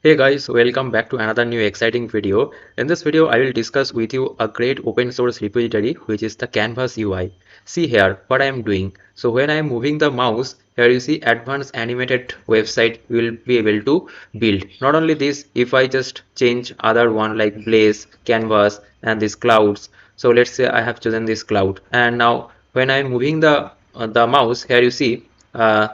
Hey guys, welcome back to another new exciting video. In this video, I will discuss with you a great open source repository which is the Canvas UI. See here what I am doing. So when I am moving the mouse, here you see advanced animated website you will be able to build. Not only this, if I just change other one like Blaze, Canvas and these clouds. So let's say I have chosen this cloud, and now when I am moving the mouse, here you see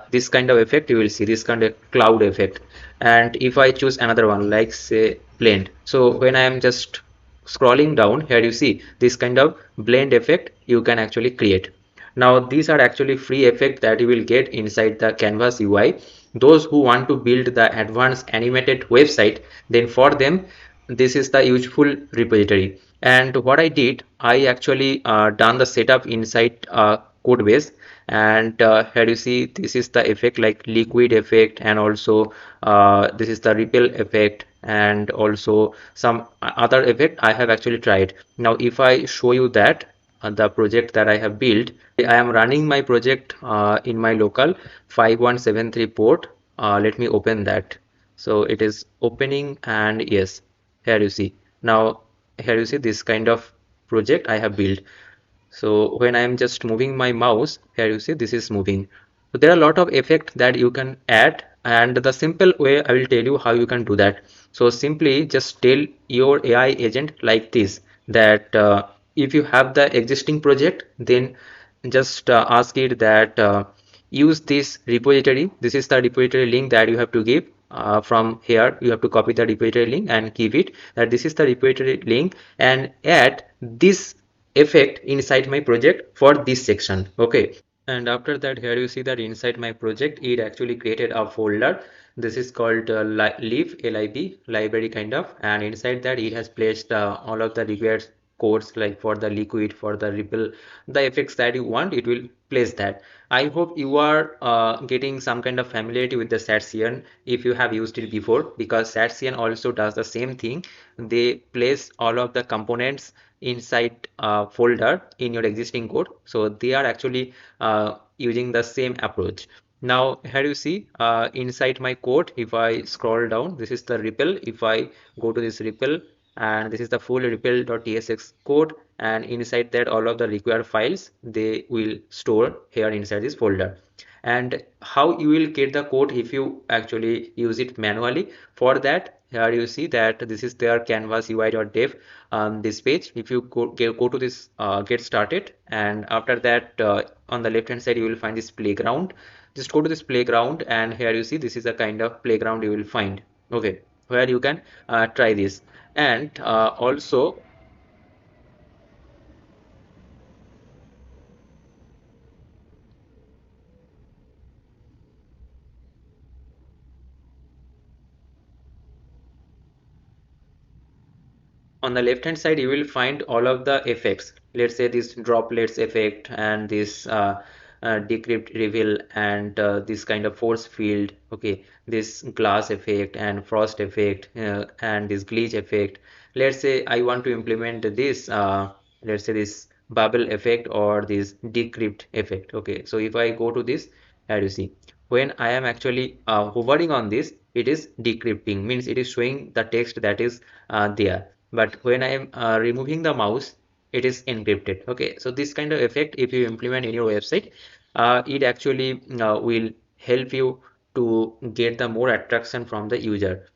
this kind of effect. You will see this kind of cloud effect. And if I choose another one like say blend, so when I am just scrolling down, here you see this kind of blend effect you can actually create. Now these are actually free effects that you will get inside the Canvas UI. Those who want to build the advanced animated website, then for them this is the useful repository. And what I did, I actually done the setup inside code base. And here you see this is the effect like liquid effect, and also this is the ripple effect, and also some other effect I have actually tried. Now if I show you that the project that I have built, I am running my project in my local 5173 port. Let me open that. So it is opening, and yes, here you see. Now here you see this kind of project I have built. So when I am just moving my mouse, here you see this is moving. So there are a lot of effect that you can add, and the simple way I will tell you how you can do that. So simply just tell your AI agent like this, that if you have the existing project, then just ask it that use this repository. This is the repository link that you have to give. From here you have to copy the repository link and give it that this is the repository link, and add this effect inside my project for this section. Okay, and after that, here you see that inside my project it actually created a folder. This is called lib library kind of, and inside that it has placed all of the required codes like for the liquid, for the ripple, the effects that you want, it will place that. I hope you are getting some kind of familiarity with the SATCN if you have used it before, because SATCN also does the same thing. They place all of the components inside a folder in your existing code, so they are actually using the same approach. Now here you see inside my code, if I scroll down, this is the ripple. If I go to this ripple, and this is the full ripple.tsx code, and inside that all of the required files they will store here inside this folder. And how you will get the code if you actually use it manually? For that, here you see that this is their canvas UI.dev this page. If you go to this get started, and after that on the left hand side you will find this playground. Just go to this playground, and here you see this is a kind of playground you will find. Okay, where you can try this. And also on the left hand side you will find all of the effects. Let's say this droplets effect, and this decrypt reveal, and this kind of force field. Okay, this glass effect and frost effect, and this glitch effect. Let's say I want to implement this let's say this bubble effect or this decrypt effect. Okay, so if I go to this, here you see when I am actually hovering on this, it is decrypting, means it is showing the text that is there. But when I am removing the mouse, it is encrypted. Okay, so this kind of effect if you implement in your website, it actually will help you to get the more attraction from the user.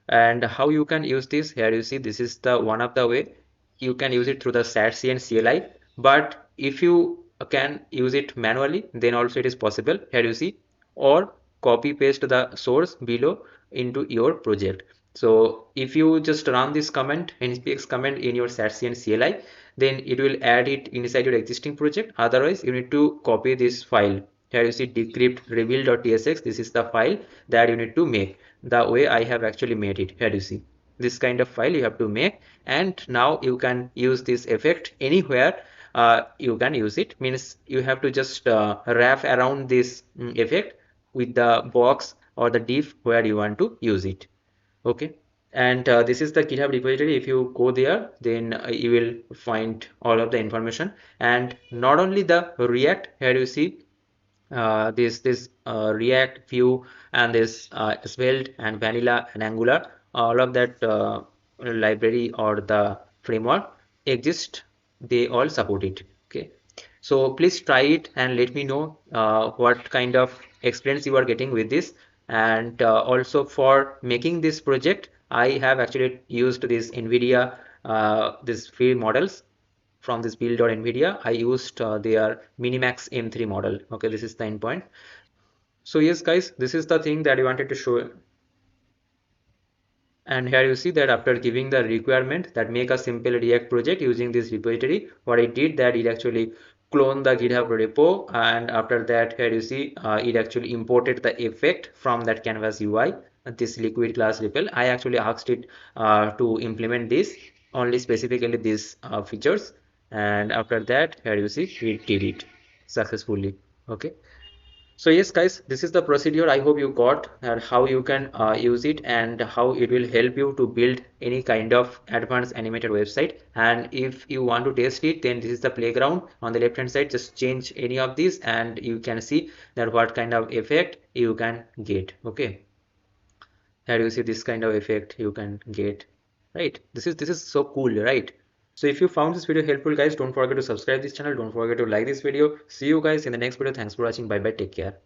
And how you can use this, here you see this is the one of the way you can use it through the SATC and CLI. But if you can use it manually, then also it is possible. Here you see, or copy paste the source below into your project. So if you just run this command, npx command in your SATC and CLI, then it will add it inside your existing project. Otherwise you need to copy this file. Here you see decrypt reveal.tsx. This is the file that you need to make the way I have actually made it. Here you see this kind of file you have to make, and now you can use this effect anywhere. You can use it, means you have to just wrap around this effect with the box or the div where you want to use it. Okay, and this is the GitHub repository. If you go there, then you will find all of the information. And not only the React, here you see this React, Vue, and this Svelte and Vanilla and Angular. all of that library or the framework exist, they all support it. Okay, so please try it and let me know what kind of experience you are getting with this. And also for making this project, I have actually used this NVIDIA this free models from this build.nvidia. I used their Minimax M3 model. Okay, this is the endpoint. So yes, guys, this is the thing that I wanted to show. And here you see that after giving the requirement that make a simple React project using this repository, what it did that it actually cloned the GitHub repo, and after that here you see it actually imported the effect from that canvas UI, this liquid class ripple. I actually asked it to implement this only specifically these features, and after that here you see it did it successfully. Okay. So yes, guys, this is the procedure. I hope you got and how you can use it and how it will help you to build any kind of advanced animated website. And if you want to test it, then this is the playground on the left hand side. Just change any of these and you can see that what kind of effect you can get. Okay, here you see this kind of effect you can get. Right, this is so cool, right? So if you found this video helpful, guys, don't forget to subscribe this channel. Don't forget to like this video. See you guys in the next video. Thanks for watching. Bye bye. Take care.